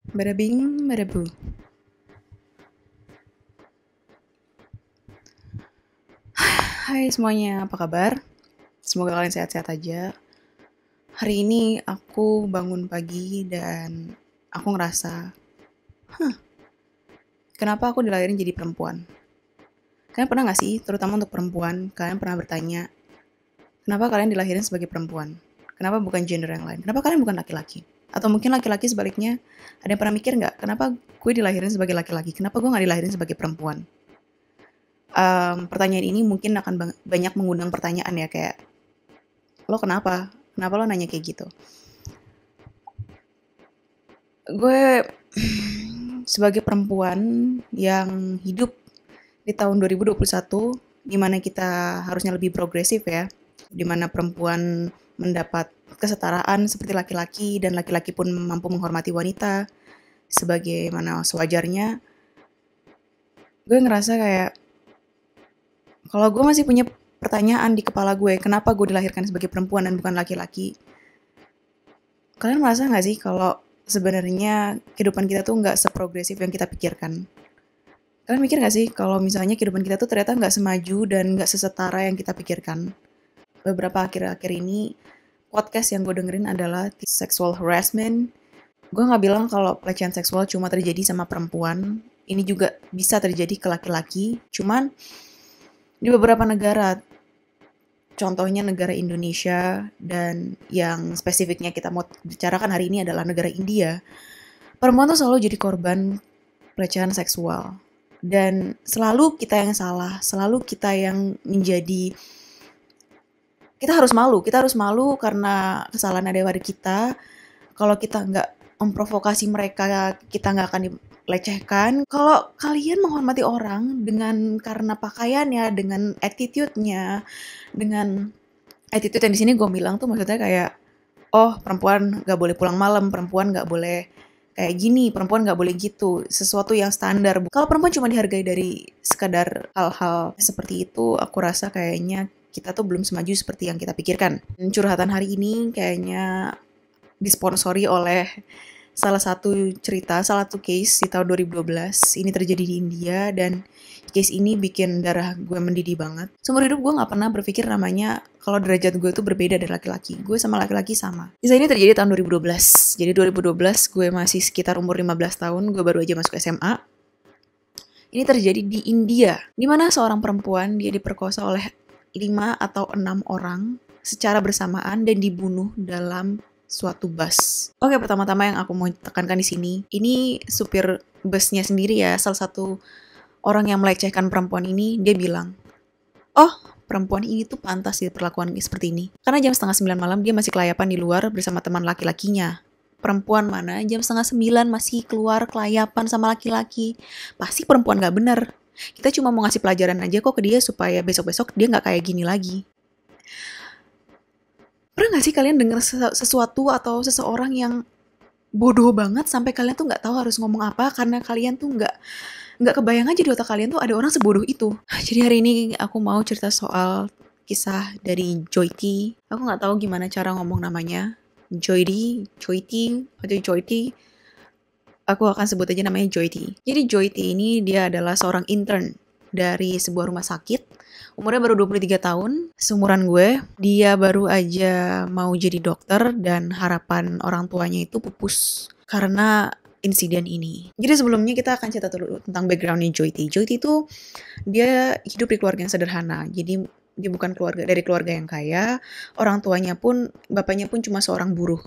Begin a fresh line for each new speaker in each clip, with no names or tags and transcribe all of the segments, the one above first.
Bada bing, bada bu. Hai semuanya, apa kabar? Semoga kalian sehat-sehat aja. Hari ini aku bangun pagi dan aku ngerasa, kenapa aku dilahirin jadi perempuan? Kalian pernah gak sih, terutama untuk perempuan, kalian pernah bertanya, kenapa kalian dilahirin sebagai perempuan? Kenapa bukan gender yang lain? Kenapa kalian bukan laki-laki? Atau mungkin laki-laki sebaliknya, ada yang pernah mikir gak, kenapa gue dilahirin sebagai laki-laki? Kenapa gue gak dilahirin sebagai perempuan? Pertanyaan ini mungkin akan banyak mengundang pertanyaan ya, kayak lo kenapa? Kenapa lo nanya kayak gitu? Gue sebagai perempuan yang hidup di tahun 2021, di mana kita harusnya lebih progresif ya, di mana perempuan mendapat kesetaraan seperti laki-laki dan laki-laki pun mampu menghormati wanita sebagaimana sewajarnya. Gue ngerasa kayak kalau gue masih punya pertanyaan di kepala gue, kenapa gue dilahirkan sebagai perempuan dan bukan laki-laki? Kalian merasa nggak sih kalau sebenarnya kehidupan kita tuh nggak seprogresif yang kita pikirkan? Kalian mikir nggak sih kalau misalnya kehidupan kita tuh ternyata nggak semaju dan nggak sesetara yang kita pikirkan? Beberapa akhir-akhir ini, podcast yang gue dengerin adalah sexual harassment. Gue nggak bilang kalau pelecehan seksual cuma terjadi sama perempuan. Ini juga bisa terjadi ke laki-laki. Cuman di beberapa negara, contohnya negara Indonesia, dan yang spesifiknya kita mau bicarakan hari ini adalah negara India, perempuan tuh selalu jadi korban pelecehan seksual. Dan selalu kita yang salah, selalu kita yang menjadi, kita harus malu karena kesalahan adik-adik kita. Kalau kita nggak memprovokasi mereka, kita nggak akan dilecehkan. Kalau kalian menghormati orang dengan karena pakaiannya, dengan attitude-nya, dengan attitude yang di sini gue bilang tuh maksudnya kayak, oh perempuan nggak boleh pulang malam, perempuan nggak boleh kayak gini, perempuan nggak boleh gitu, sesuatu yang standar. Kalau perempuan cuma dihargai dari sekadar hal-hal seperti itu, aku rasa kayaknya kita tuh belum semaju seperti yang kita pikirkan. Curhatan hari ini kayaknya disponsori oleh salah satu case di tahun 2012. Ini terjadi di India dan case ini bikin darah gue mendidih banget. Seumur hidup gue gak pernah berpikir namanya kalau derajat gue tuh berbeda dari laki-laki. Gue sama laki-laki sama. Kisah ini terjadi tahun 2012. Jadi 2012 gue masih sekitar umur 15 tahun. Gue baru aja masuk SMA. Ini terjadi di India, di mana seorang perempuan dia diperkosa oleh 5 atau 6 orang secara bersamaan dan dibunuh dalam suatu bus. Oke, pertama-tama yang aku mau tekankan di sini, ini supir busnya sendiri ya, salah satu orang yang melecehkan perempuan ini, dia bilang, oh, perempuan ini tuh pantas diperlakukan seperti ini. Karena jam 8:30 malam dia masih kelayapan di luar bersama teman laki-lakinya. Perempuan mana jam 8:30 masih keluar kelayapan sama laki-laki? Pasti perempuan gak bener. Kita cuma mau ngasih pelajaran aja kok ke dia supaya besok-besok dia gak kayak gini lagi. Pernah gak sih kalian denger sesuatu atau seseorang yang bodoh banget sampai kalian tuh gak tahu harus ngomong apa karena kalian tuh gak kebayang aja di otak kalian tuh ada orang sebodoh itu. Jadi hari ini aku mau cerita soal kisah dari Joy T. Aku gak tahu gimana cara ngomong namanya. Joy T, atau Joy T. Aku akan sebut aja namanya Joy T. Jadi Joy T ini dia adalah seorang intern dari sebuah rumah sakit. Umurnya baru 23 tahun, seumuran gue. Dia baru aja mau jadi dokter dan harapan orang tuanya itu pupus karena insiden ini. Jadi sebelumnya kita akan cerita dulu tentang backgroundnya Joy T. Joy T itu dia hidup di keluarga yang sederhana. Jadi dia bukan dari keluarga yang kaya. Orang tuanya pun, bapaknya pun cuma seorang buruh.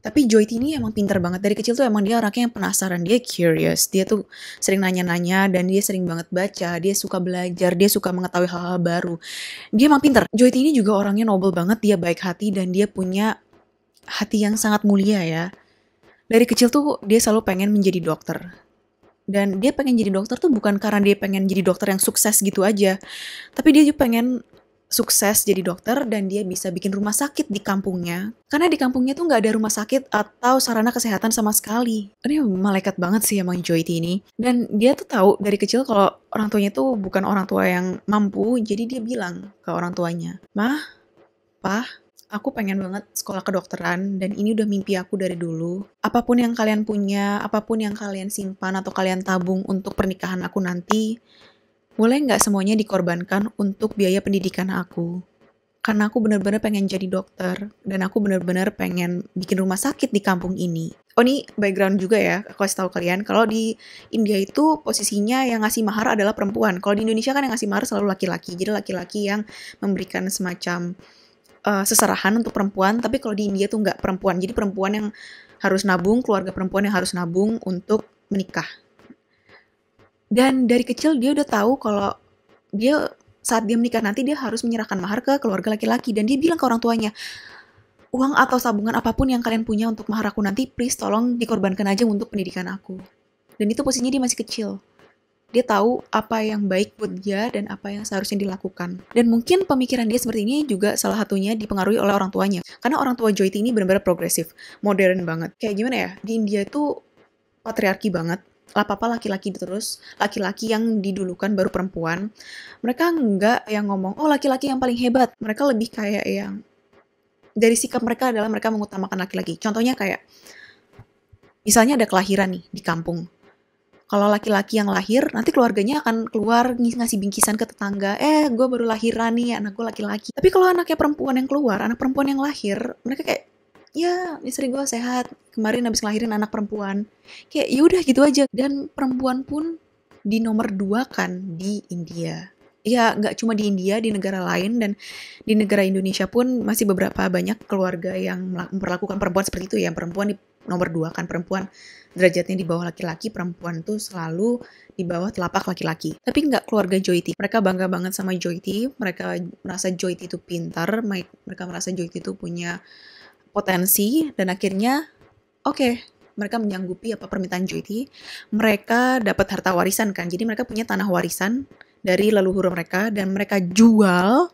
Tapi Joy T ini emang pinter banget. Dari kecil tuh emang dia orangnya yang penasaran. Dia curious. Dia tuh sering nanya-nanya dan dia sering banget baca. Dia suka belajar. Dia suka mengetahui hal-hal baru. Dia emang pinter. Joy T ini juga orangnya noble banget. Dia baik hati dan dia punya hati yang sangat mulia ya. Dari kecil tuh dia selalu pengen menjadi dokter. Dan dia pengen jadi dokter tuh bukan karena dia pengen jadi dokter yang sukses gitu aja. Tapi dia juga pengen sukses jadi dokter dan dia bisa bikin rumah sakit di kampungnya. Karena di kampungnya tuh gak ada rumah sakit atau sarana kesehatan sama sekali. Ini malaikat banget sih emang Joy T ini. Dan dia tuh tahu dari kecil kalau orang tuanya tuh bukan orang tua yang mampu. Jadi dia bilang ke orang tuanya, "Mah, Pah, Aku pengen banget sekolah kedokteran dan ini udah mimpi aku dari dulu. Apapun yang kalian punya, apapun yang kalian simpan atau kalian tabung untuk pernikahan aku nanti, boleh nggak semuanya dikorbankan untuk biaya pendidikan aku? Karena aku bener-bener pengen jadi dokter dan aku bener-bener pengen bikin rumah sakit di kampung ini. Oh, ini background juga ya, aku kasih tahu kalian. Kalau di India itu posisinya yang ngasih mahar adalah perempuan. Kalau di Indonesia kan yang ngasih mahar selalu laki-laki. Jadi laki-laki yang memberikan semacam seserahan untuk perempuan, tapi kalau di India tuh nggak, perempuan. Jadi perempuan yang harus nabung, keluarga perempuan yang harus nabung untuk menikah. Dan dari kecil dia udah tahu kalau dia saat dia menikah nanti dia harus menyerahkan mahar ke keluarga laki-laki dan dia bilang ke orang tuanya, uang atau tabungan apapun yang kalian punya untuk mahar aku nanti, please tolong dikorbankan aja untuk pendidikan aku. Dan itu posisinya dia masih kecil. Dia tahu apa yang baik buat dia dan apa yang seharusnya dilakukan. Dan mungkin pemikiran dia seperti ini juga salah satunya dipengaruhi oleh orang tuanya. Karena orang tua Joyti ini benar-benar progresif, modern banget. Kayak gimana ya, di India itu patriarki banget. Apa-apa laki-laki terus, laki-laki yang didulukan baru perempuan. Mereka nggak yang ngomong, oh laki-laki yang paling hebat. Mereka lebih kayak yang, dari sikap mereka adalah mereka mengutamakan laki-laki. Contohnya kayak, misalnya ada kelahiran nih di kampung. Kalau laki-laki yang lahir, nanti keluarganya akan keluar ngasih bingkisan ke tetangga. Gue baru lahiran nih, anak gue laki-laki. Tapi kalau anaknya perempuan yang keluar, anak perempuan yang lahir, mereka kayak, ya istri gue sehat, kemarin habis ngelahirin anak perempuan. Kayak yaudah gitu aja. Dan perempuan pun di nomor 2 kan di India. Ya nggak cuma di India, di negara lain dan di negara Indonesia pun masih beberapa banyak keluarga yang memperlakukan perempuan seperti itu ya. Perempuan di nomor 2 kan, perempuan derajatnya di bawah laki-laki, perempuan tuh selalu di bawah telapak laki-laki. Tapi nggak keluarga Joyti. Mereka bangga banget sama Joyti, mereka merasa Joyti itu pintar, mereka merasa Joyti itu punya potensi, dan akhirnya mereka menyanggupi apa permintaan Joyti. Mereka dapat harta warisan kan, jadi mereka punya tanah warisan dari leluhur mereka, dan mereka jual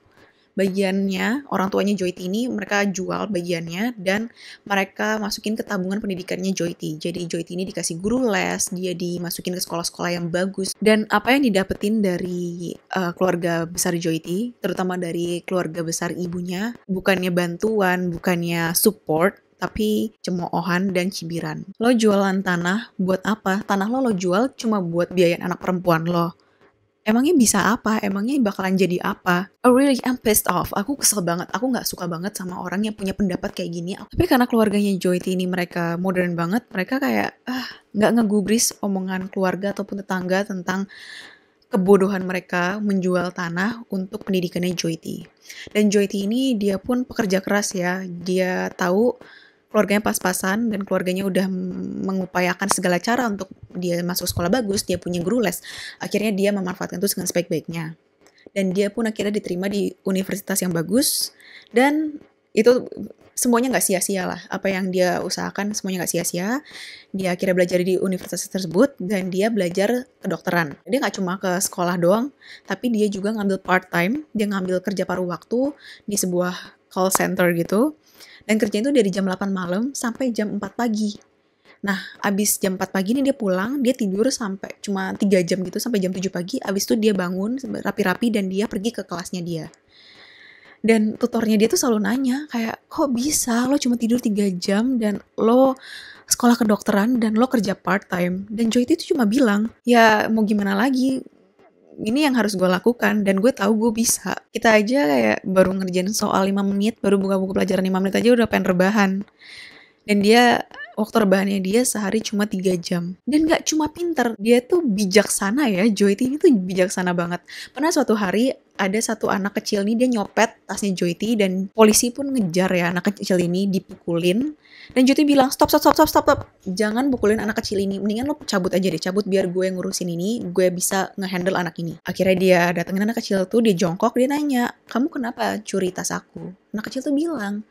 bagiannya, orang tuanya Joyti ini mereka jual bagiannya dan mereka masukin ke tabungan pendidikannya Joyti. Jadi Joyti ini dikasih guru les, dia dimasukin ke sekolah-sekolah yang bagus. Dan apa yang didapetin dari keluarga besar Joyti, terutama dari keluarga besar ibunya, bukannya bantuan, bukannya support, tapi cemoohan dan cibiran. Lo jualan tanah buat apa? Tanah lo jual cuma buat biayain anak perempuan lo. Emangnya bisa apa? Emangnya bakalan jadi apa? I really am pissed off. Aku kesel banget. Aku nggak suka banget sama orang yang punya pendapat kayak gini. Tapi karena keluarganya Joyti ini mereka modern banget, mereka kayak nggak ngegubris omongan keluarga ataupun tetangga tentang kebodohan mereka menjual tanah untuk pendidikannya Joyti. Dan Joyti ini dia pun pekerja keras ya. Dia tahu keluarganya pas-pasan dan keluarganya udah mengupayakan segala cara untuk dia masuk sekolah bagus, dia punya guru les. Akhirnya dia memanfaatkan itu dengan sebaik-baiknya. Dan dia pun akhirnya diterima di universitas yang bagus dan itu semuanya nggak sia-sia lah. Apa yang dia usahakan semuanya nggak sia-sia. Dia akhirnya belajar di universitas tersebut dan dia belajar kedokteran. Dia nggak cuma ke sekolah doang, tapi dia juga ngambil part-time, dia ngambil kerja paruh waktu di sebuah call center gitu. Dan kerjanya itu dari jam 8 malam sampai jam 4 pagi. Nah, abis jam 4 pagi ini dia pulang, dia tidur sampai cuma 3 jam gitu, sampai jam 7 pagi. Abis itu dia bangun rapi-rapi dan dia pergi ke kelasnya dia. Dan tutornya dia tuh selalu nanya, kayak, kok bisa lo cuma tidur 3 jam dan lo sekolah kedokteran dan lo kerja part-time. Dan Joyti itu cuma bilang, ya mau gimana lagi, ini yang harus gue lakukan dan gue tahu gue bisa. Kita aja kayak baru ngerjain soal 5 menit, baru buka buku pelajaran 5 menit aja udah pengen rebahan. Dan dia, waktu rebahannya dia sehari cuma 3 jam. Dan gak cuma pinter, dia tuh bijaksana ya. Joyti ini tuh bijaksana banget. Pernah suatu hari ada satu anak kecil nih, dia nyopet tasnya Joyti dan polisi pun ngejar ya anak kecil ini, dipukulin. Dan Joyti bilang, stop. Jangan pukulin anak kecil ini. Mendingan lo cabut aja deh. Cabut biar gue ngurusin ini. Gue bisa ngehandle anak ini. Akhirnya dia datengin anak kecil tuh. Dia jongkok. Dia nanya, kamu kenapa curi tas aku? Anak kecil tuh bilang,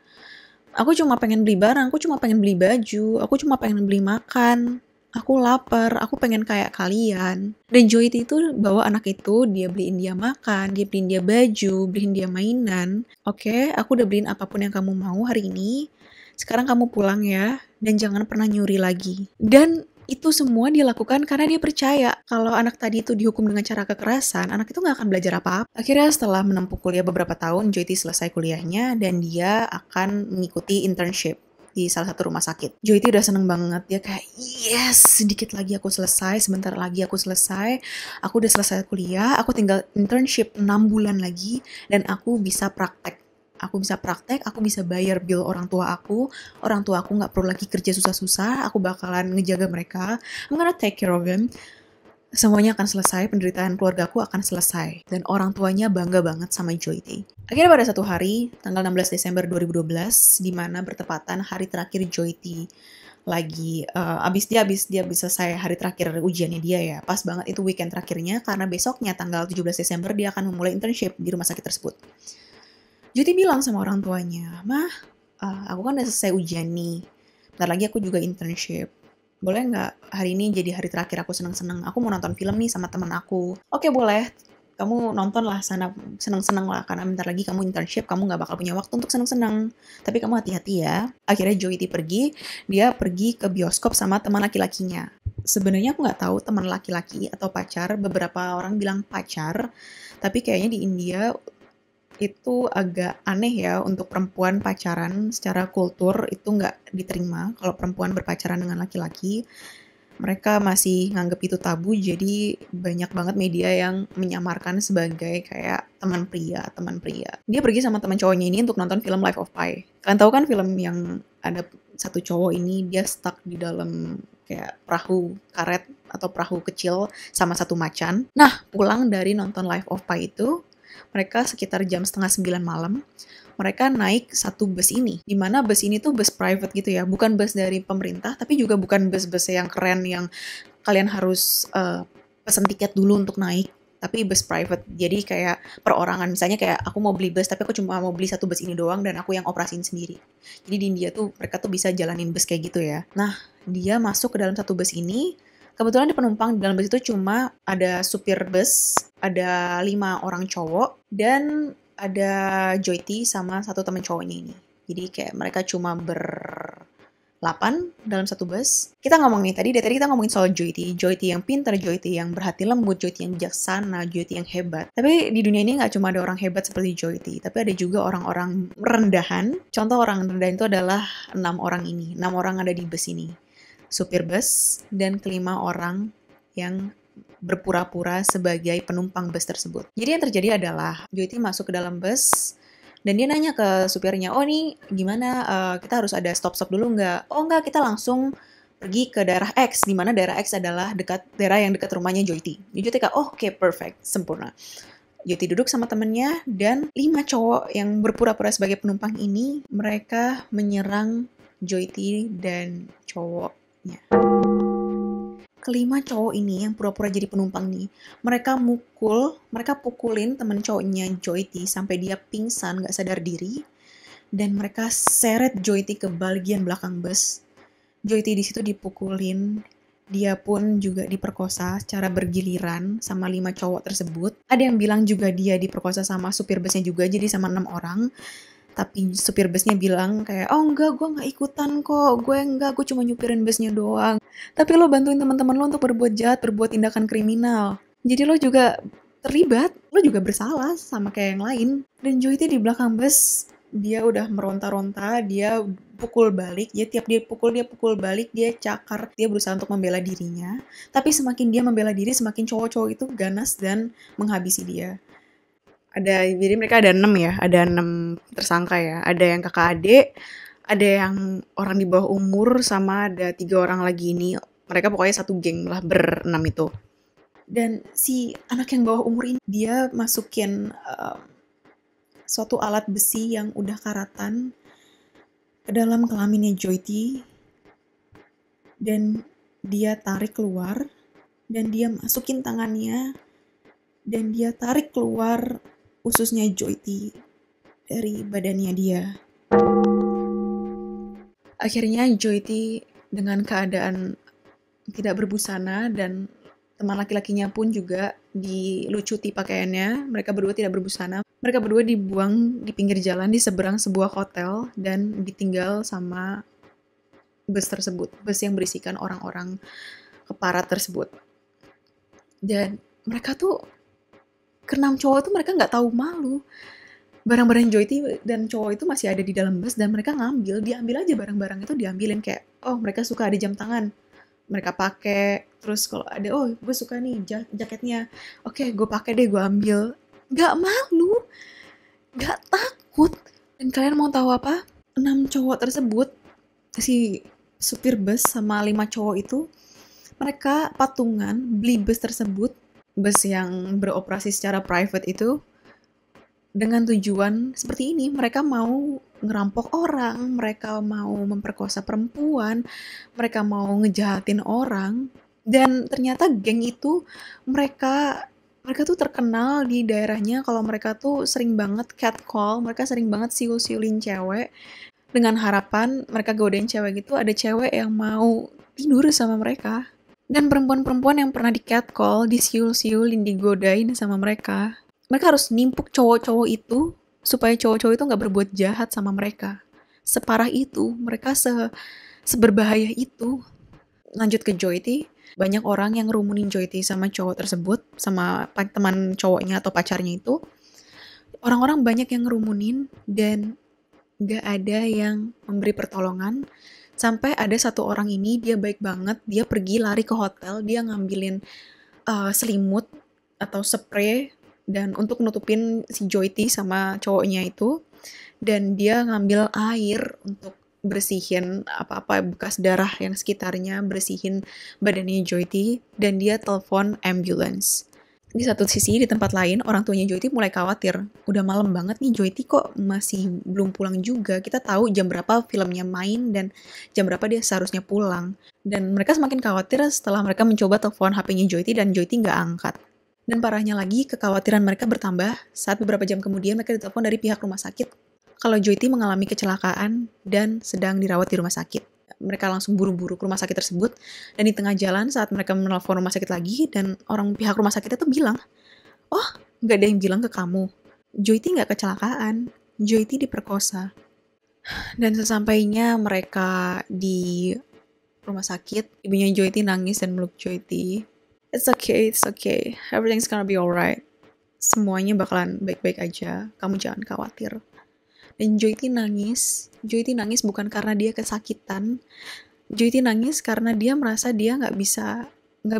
aku cuma pengen beli barang. Aku cuma pengen beli baju. Aku cuma pengen beli makan. Aku lapar. Aku pengen kayak kalian. Dan Joyti itu bawa anak itu. Dia beliin dia makan. Dia beliin dia baju. Beliin dia mainan. Oke, aku udah beliin apapun yang kamu mau hari ini. Sekarang kamu pulang ya, dan jangan pernah nyuri lagi. Dan Itu semua dia lakukan karena dia percaya kalau anak tadi itu dihukum dengan cara kekerasan, anak itu nggak akan belajar apa-apa. Akhirnya setelah menempuh kuliah beberapa tahun, Joyty selesai kuliahnya dan dia akan mengikuti internship di salah satu rumah sakit. Joyty udah seneng banget, dia kayak yes, sedikit lagi aku selesai, sebentar lagi aku selesai, aku udah selesai kuliah, aku tinggal internship 6 bulan lagi dan aku bisa praktek. Aku bisa praktek, aku bisa bayar bill orang tua aku nggak perlu lagi kerja susah-susah, aku bakalan ngejaga mereka, I'm gonna take care of them. Semuanya akan selesai, penderitaan keluargaku akan selesai. Dan orang tuanya bangga banget sama Joyty. Akhirnya pada satu hari, tanggal 16 Desember 2012, di mana bertepatan hari terakhir Joyty lagi, abis dia bisa selesai hari terakhir ujiannya dia ya. Pas banget itu weekend terakhirnya, karena besoknya tanggal 17 Desember dia akan memulai internship di rumah sakit tersebut. Joyty bilang sama orang tuanya, "Mah, aku kan udah selesai ujian nih. Bentar lagi aku juga internship. Boleh nggak hari ini jadi hari terakhir aku seneng-seneng? Aku mau nonton film nih sama teman aku." "Oke, boleh. Kamu nonton lah sana, seneng-seneng lah. Karena bentar lagi kamu internship, kamu nggak bakal punya waktu untuk seneng-seneng. Tapi kamu hati-hati ya." Akhirnya Joyty pergi. Dia pergi ke bioskop sama teman laki-lakinya. Sebenarnya aku nggak tahu teman laki-laki atau pacar. Beberapa orang bilang pacar. Tapi kayaknya di India itu agak aneh ya untuk perempuan pacaran, secara kultur itu nggak diterima kalau perempuan berpacaran dengan laki-laki. Mereka masih nganggep itu tabu, jadi banyak banget media yang menyamarkan sebagai kayak teman pria, teman pria. Dia pergi sama teman cowoknya ini untuk nonton film Life of Pi. Kalian tahu kan film yang ada satu cowok ini, dia stuck di dalam kayak perahu karet atau perahu kecil sama satu macan. Nah, pulang dari nonton Life of Pi itu, mereka sekitar jam 8:30 malam, mereka naik satu bus ini. Dimana bus ini tuh bus private gitu ya, bukan bus dari pemerintah, tapi juga bukan bus-bus yang keren yang kalian harus pesen tiket dulu untuk naik. Tapi bus private, jadi kayak perorangan. Misalnya kayak aku mau beli bus, tapi aku cuma mau beli satu bus ini doang dan aku yang operasiin sendiri. Jadi di India tuh mereka tuh bisa jalanin bus kayak gitu ya. Nah, dia masuk ke dalam satu bus ini. Kebetulan di penumpang di dalam bus itu cuma ada supir bus, ada 5 orang cowok, dan ada Joyty sama satu temen cowoknya ini. Jadi kayak mereka cuma ber-8 dalam satu bus. Kita ngomong nih, dari tadi kita ngomongin soal Joyty. Joyty yang pintar, Joyty yang berhati lembut, Joyty yang bijaksana, Joyty yang hebat. Tapi di dunia ini nggak cuma ada orang hebat seperti Joyty, tapi ada juga orang-orang rendahan. Contoh orang rendahan itu adalah 6 orang ini. 6 orang ada di bus ini. Supir bus dan kelima orang yang berpura-pura sebagai penumpang bus tersebut. Jadi yang terjadi adalah Joyty masuk ke dalam bus dan dia nanya ke supirnya, "Oh nih gimana, kita harus ada stop-stop dulu nggak?" "Oh nggak, kita langsung pergi ke daerah X," di mana daerah X adalah daerah yang dekat rumahnya Joyty. Jadi Joyty kayak, "Oh oke, perfect, sempurna." Joyty duduk sama temennya dan 5 cowok yang berpura-pura sebagai penumpang ini, mereka menyerang Joyty dan cowoknya. Kelima cowok ini yang pura-pura jadi penumpang nih, mereka pukulin temen cowoknya Joyty sampai dia pingsan, gak sadar diri, dan mereka seret Joyty ke bagian belakang bus. Joyty di situ dipukulin, dia pun juga diperkosa secara bergiliran sama 5 cowok tersebut. Ada yang bilang juga dia diperkosa sama supir busnya juga, jadi sama 6 orang. Tapi supir busnya bilang kayak, "Oh enggak, gue nggak ikutan kok, gue cuma nyupirin busnya doang." Tapi lo bantuin teman-teman lo untuk berbuat jahat, berbuat tindakan kriminal. Jadi lo juga terlibat, lo juga bersalah sama kayak yang lain. Dan Joyty di belakang bus, dia udah meronta-ronta, dia pukul balik, tiap dia pukul balik, dia cakar, dia berusaha untuk membela dirinya. Tapi semakin dia membela diri, semakin cowok-cowok itu ganas dan menghabisi dia. Jadi mereka ada 6 ya, ada 6 tersangka ya. Ada yang kakak adik, ada yang orang di bawah umur, sama ada 3 orang lagi ini. Mereka pokoknya satu geng lah, ber-6 itu. Dan si anak yang bawah umur ini, dia masukin suatu alat besi yang udah karatan ke dalam kelaminnya Joyty. Dan dia tarik keluar, dan dia masukin tangannya, dan dia tarik keluar ususnya Joyty dari badannya dia. Akhirnya Joyty dengan keadaan tidak berbusana dan teman laki-lakinya pun juga dilucuti pakaiannya. Mereka berdua tidak berbusana. Mereka berdua dibuang di pinggir jalan di seberang sebuah hotel dan ditinggal sama bus tersebut, bus yang berisikan orang-orang keparat tersebut. Dan mereka tuh, keenam cowok tuh mereka nggak tahu malu. Barang-barang Joyty dan cowok itu masih ada di dalam bus dan mereka diambil aja barang-barang itu diambilin kayak, oh mereka suka ada jam tangan, mereka pakai. Terus kalau ada, oh gue suka nih jaketnya, oke gue pakai deh, gue ambil. Nggak malu, nggak takut. Dan kalian mau tahu apa? 6 cowok tersebut, si supir bus sama 5 cowok itu, mereka patungan beli bus tersebut, bus yang beroperasi secara private itu, dengan tujuan seperti ini. Mereka mau ngerampok orang, mereka mau memperkosa perempuan, mereka mau ngejahatin orang. Dan ternyata geng itu, mereka tuh terkenal di daerahnya kalau mereka tuh sering banget catcall, mereka sering banget siul-siulin cewek, dengan harapan mereka godain cewek gitu, ada cewek yang mau tidur sama mereka. Dan perempuan-perempuan yang pernah di catcall, disiul-siulin, digodain sama mereka, mereka harus nimpuk cowok-cowok itu supaya cowok-cowok itu nggak berbuat jahat sama mereka. Separah itu, mereka seberbahaya itu. Lanjut ke Joyty, banyak orang yang ngerumunin Joyty sama cowok tersebut, sama teman cowoknya atau pacarnya itu. Orang-orang banyak yang ngerumunin dan nggak ada yang memberi pertolongan. Sampai ada satu orang ini, dia baik banget, dia pergi lari ke hotel, dia ngambilin selimut atau spray dan untuk nutupin si Joyty sama cowoknya itu, dan dia ngambil air untuk bersihin apa-apa bekas darah yang sekitarnya, bersihin badannya Joyty, dan dia telepon ambulance. Di satu sisi, di tempat lain, orang tuanya Joyty mulai khawatir. Udah malam banget nih, Joyty kok masih belum pulang juga. Kita tahu jam berapa filmnya main dan jam berapa dia seharusnya pulang. Dan mereka semakin khawatir setelah mereka mencoba telepon HP-nya Joyty dan Joyty nggak angkat. Dan parahnya lagi, kekhawatiran mereka bertambah saat beberapa jam kemudian mereka ditelepon dari pihak rumah sakit kalau Joyty mengalami kecelakaan dan sedang dirawat di rumah sakit. Mereka langsung buru-buru ke rumah sakit tersebut, dan di tengah jalan saat mereka menelpon rumah sakit lagi, dan orang pihak rumah sakit itu bilang, oh, nggak ada yang bilang ke kamu, Joyty nggak kecelakaan, Joyty diperkosa. Dan sesampainya mereka di rumah sakit, ibunya Joyty nangis dan meluk Joyty. It's okay, everything's gonna be alright. Semuanya bakalan baik-baik aja, kamu jangan khawatir. Dan Joyty nangis bukan karena dia kesakitan, Joyty nangis karena dia merasa dia nggak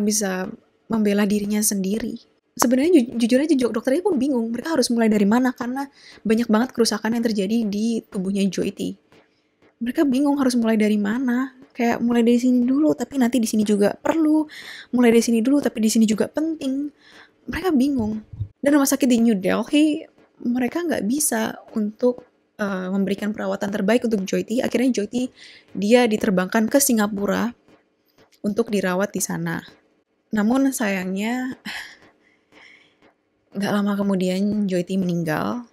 bisa membela dirinya sendiri. Sebenarnya jujur aja dokternya pun bingung, mereka harus mulai dari mana karena banyak banget kerusakan yang terjadi di tubuhnya Joyty. Mereka bingung harus mulai dari mana. Kayak mulai dari sini dulu, tapi nanti di sini juga perlu. Mulai dari sini dulu, tapi di sini juga penting. Mereka bingung. Dan rumah sakit di New Delhi, mereka nggak bisa untuk memberikan perawatan terbaik untuk Joyty. Akhirnya Joyty, dia diterbangkan ke Singapura untuk dirawat di sana. Namun sayangnya, nggak lama kemudian Joyty meninggal.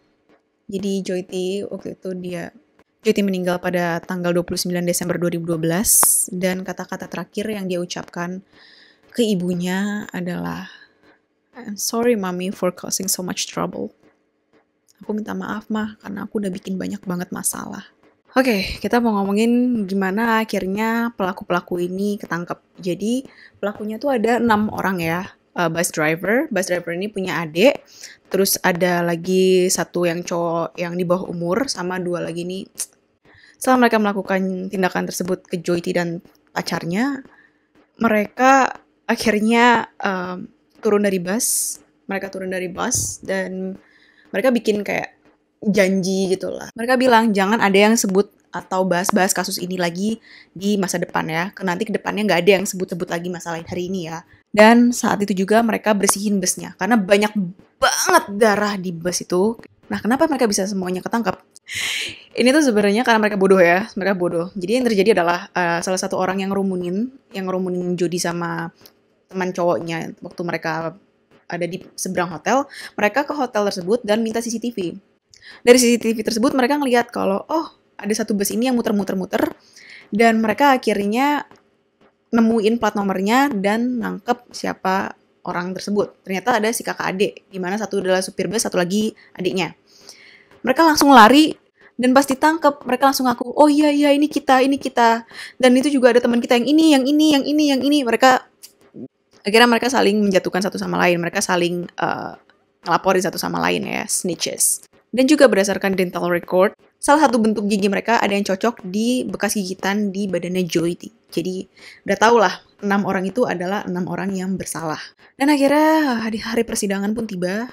Jadi Joyty waktu itu Joyty meninggal pada tanggal 29 Desember 2012, dan kata-kata terakhir yang dia ucapkan ke ibunya adalah, I'm sorry mommy for causing so much trouble. Aku minta maaf mah karena aku udah bikin banyak banget masalah. Oke, kita mau ngomongin gimana akhirnya pelaku-pelaku ini ketangkep. Jadi pelakunya tuh ada 6 orang ya. Bus driver ini punya adik, terus ada lagi satu yang cowok yang di bawah umur, sama 2 lagi nih. Setelah mereka melakukan tindakan tersebut ke Joyty dan pacarnya, mereka akhirnya turun dari bus. Dan mereka bikin kayak janji gitu lah. Mereka bilang jangan ada yang sebut atau bahas-bahas kasus ini lagi di masa depan ya. Nanti ke depannya nggak ada yang sebut-sebut lagi masalah hari ini ya. Dan saat itu juga mereka bersihin busnya karena banyak banget darah di bus itu. Nah, kenapa mereka bisa semuanya ketangkap? Ini tuh sebenarnya karena mereka bodoh ya. Mereka bodoh. Jadi yang terjadi adalah salah satu orang yang ngerumunin Jody sama teman cowoknya waktu mereka ada di seberang hotel, mereka ke hotel tersebut dan minta CCTV. Dari CCTV tersebut mereka ngelihat kalau ada satu bus ini yang muter-muter, dan mereka akhirnya nemuin plat nomornya dan nangkep siapa orang tersebut. Ternyata ada si kakak adik, di mana satu adalah supir bus, satu lagi adiknya. Mereka langsung lari Dan pas ditangkap, mereka langsung ngaku, "Oh iya iya ini kita ini kita." Dan itu juga ada teman kita yang ini yang ini yang ini yang ini. Akhirnya mereka saling menjatuhkan satu sama lain, mereka saling, ngelaporin satu sama lain ya, snitches. Dan juga berdasarkan dental record, salah satu bentuk gigi mereka ada yang cocok di bekas gigitan di badannya Joy. Jadi udah tau lah, 6 orang itu adalah 6 orang yang bersalah. Dan akhirnya di hari persidangan pun tiba,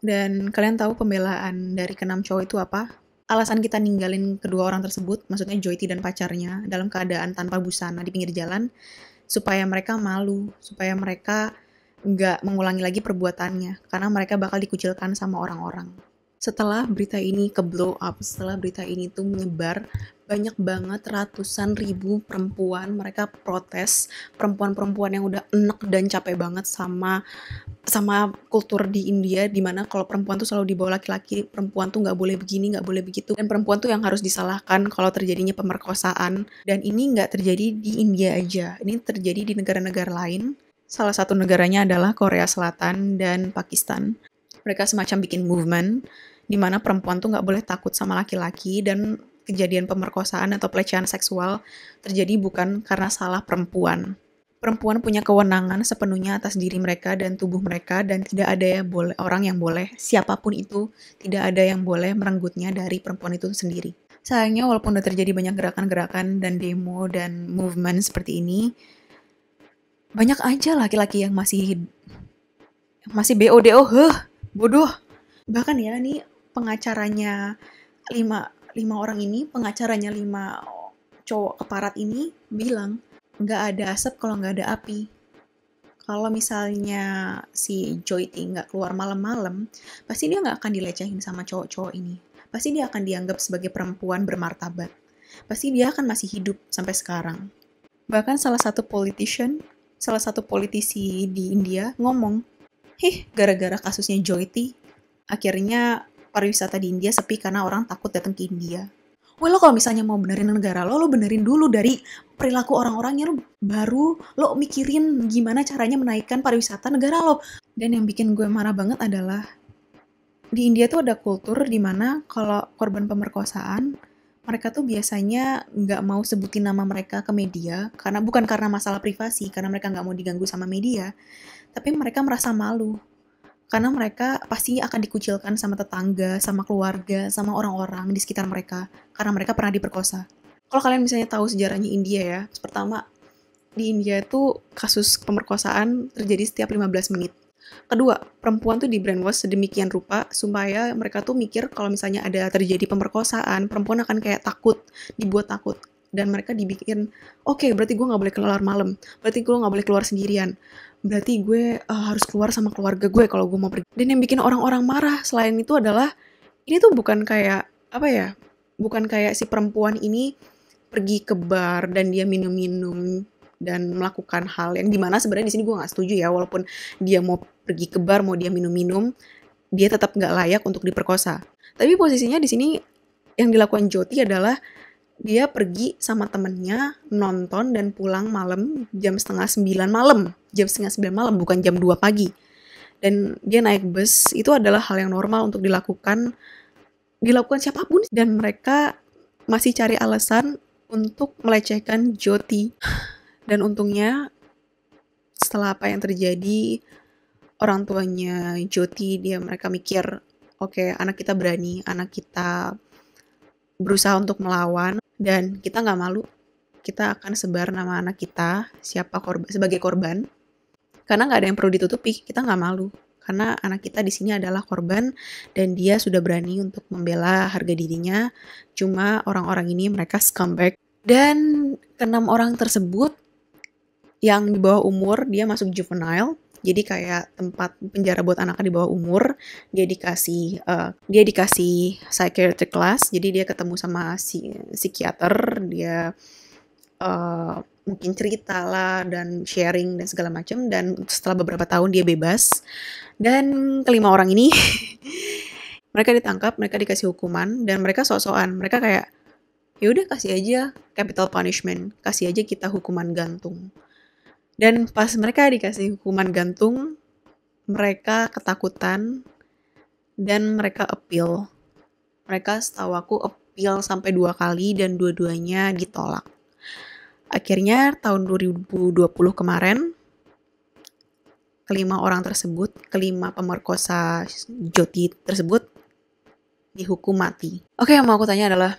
dan kalian tahu pembelaan dari keenam cowok itu apa? Alasan kita ninggalin kedua orang tersebut, maksudnya Joy dan pacarnya, dalam keadaan tanpa busana di pinggir jalan, supaya mereka malu, supaya mereka nggak mengulangi lagi perbuatannya, karena mereka bakal dikucilkan sama orang-orang. Setelah berita ini ke-blow up, setelah berita ini tuh menyebar, banyak banget ratusan ribu perempuan, mereka protes, perempuan-perempuan yang udah enek dan capek banget sama kultur di India, dimana kalau perempuan tuh selalu dibawa laki-laki, perempuan tuh nggak boleh begini, nggak boleh begitu, dan perempuan tuh yang harus disalahkan kalau terjadinya pemerkosaan. Dan ini nggak terjadi di India aja, ini terjadi di negara-negara lain. Salah satu negaranya adalah Korea Selatan dan Pakistan. Mereka semacam bikin movement, di mana perempuan tuh nggak boleh takut sama laki-laki, dan kejadian pemerkosaan atau pelecehan seksual terjadi bukan karena salah perempuan. Perempuan punya kewenangan sepenuhnya atas diri mereka dan tubuh mereka, dan tidak ada orang yang boleh, siapapun itu, tidak ada yang boleh merenggutnya dari perempuan itu sendiri. Sayangnya walaupun udah terjadi banyak gerakan-gerakan dan demo dan movement seperti ini, banyak aja laki-laki yang masih BODO, bodoh. Bahkan ya, nih pengacaranya lima orang ini, pengacaranya 5 cowok keparat ini bilang, nggak ada asap kalau nggak ada api. Kalau misalnya si Joy nggak keluar malam-malam, pasti dia nggak akan dilecehin sama cowok-cowok ini. Pasti dia akan dianggap sebagai perempuan bermartabat. Pasti dia akan masih hidup sampai sekarang. Bahkan salah satu politisi di India ngomong, gara-gara kasusnya Joy, akhirnya pariwisata di India sepi karena orang takut datang ke India. Wah, lo kalau misalnya mau benerin negara lo benerin dulu dari perilaku orang-orangnya, lo baru lo mikirin gimana caranya menaikkan pariwisata negara lo. Dan yang bikin gue marah banget adalah di India tuh ada kultur dimana kalau korban pemerkosaan, mereka tuh biasanya nggak mau sebutin nama mereka ke media, karena bukan karena masalah privasi, karena mereka nggak mau diganggu sama media, tapi mereka merasa malu. Karena mereka pasti akan dikucilkan sama tetangga, sama keluarga, sama orang-orang di sekitar mereka, karena mereka pernah diperkosa. Kalau kalian misalnya tahu sejarahnya India ya, pertama, di India itu kasus pemerkosaan terjadi setiap 15 menit. Kedua, perempuan tuh di brainwash sedemikian rupa supaya mereka tuh mikir kalau misalnya ada terjadi pemerkosaan, perempuan akan kayak takut, dibuat takut. Dan mereka dibikin, oke, berarti gue gak boleh keluar malam, berarti gue gak boleh keluar sendirian, berarti gue harus keluar sama keluarga gue kalau gue mau pergi. Dan yang bikin orang-orang marah selain itu adalah, ini tuh bukan kayak, bukan kayak si perempuan ini pergi ke bar dan dia minum-minum dan melakukan hal yang dimana sebenarnya di sini gue nggak setuju ya, walaupun dia mau pergi ke bar, mau dia minum-minum, dia tetap nggak layak untuk diperkosa. Tapi posisinya di sini yang dilakukan Jyoti adalah dia pergi sama temennya nonton dan pulang malam jam 8:30 malam, bukan jam 2 pagi. Dan dia naik bus, itu adalah hal yang normal untuk dilakukan siapapun, dan mereka masih cari alasan untuk melecehkan Jyoti. Dan untungnya setelah apa yang terjadi, orang tuanya Jyoti, mereka mikir, oke, anak kita berani, anak kita berusaha untuk melawan, dan kita nggak malu, kita akan sebar nama anak kita sebagai korban, karena nggak ada yang perlu ditutupi, kita nggak malu, karena anak kita di sini adalah korban, dan dia sudah berani untuk membela harga dirinya. Cuma orang-orang ini mereka scumbag, dan ke-6 orang tersebut yang di bawah umur, dia masuk juvenile, jadi kayak tempat penjara buat anak di bawah umur. Dia dikasih psychiatric class, jadi dia ketemu sama psikiater, dia mungkin cerita lah dan sharing dan segala macam, dan setelah beberapa tahun dia bebas. Dan ke-5 orang ini mereka ditangkap, mereka dikasih hukuman, dan mereka sok-sokan, mereka kayak, ya udah kasih aja capital punishment, kasih aja kita hukuman gantung. Dan pas mereka dikasih hukuman gantung, mereka ketakutan dan mereka appeal. Mereka setahu aku appeal sampai 2 kali dan dua-duanya ditolak. Akhirnya tahun 2020 kemarin, kelima pemerkosa Jyoti tersebut dihukum mati. Oke, yang mau aku tanya adalah,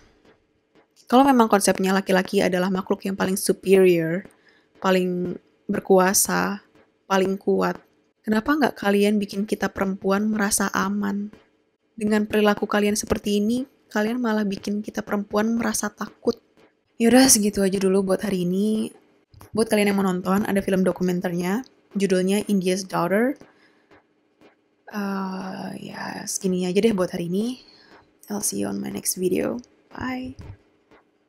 kalau memang konsepnya laki-laki adalah makhluk yang paling superior, paling berkuasa, paling kuat, kenapa nggak kalian bikin kita perempuan merasa aman? Dengan perilaku kalian seperti ini, kalian malah bikin kita perempuan merasa takut. Yaudah, segitu aja dulu buat hari ini. Buat kalian yang mau nonton, ada film dokumenternya, judulnya India's Daughter. Ya, segini aja deh buat hari ini. I'll see you on my next video. Bye.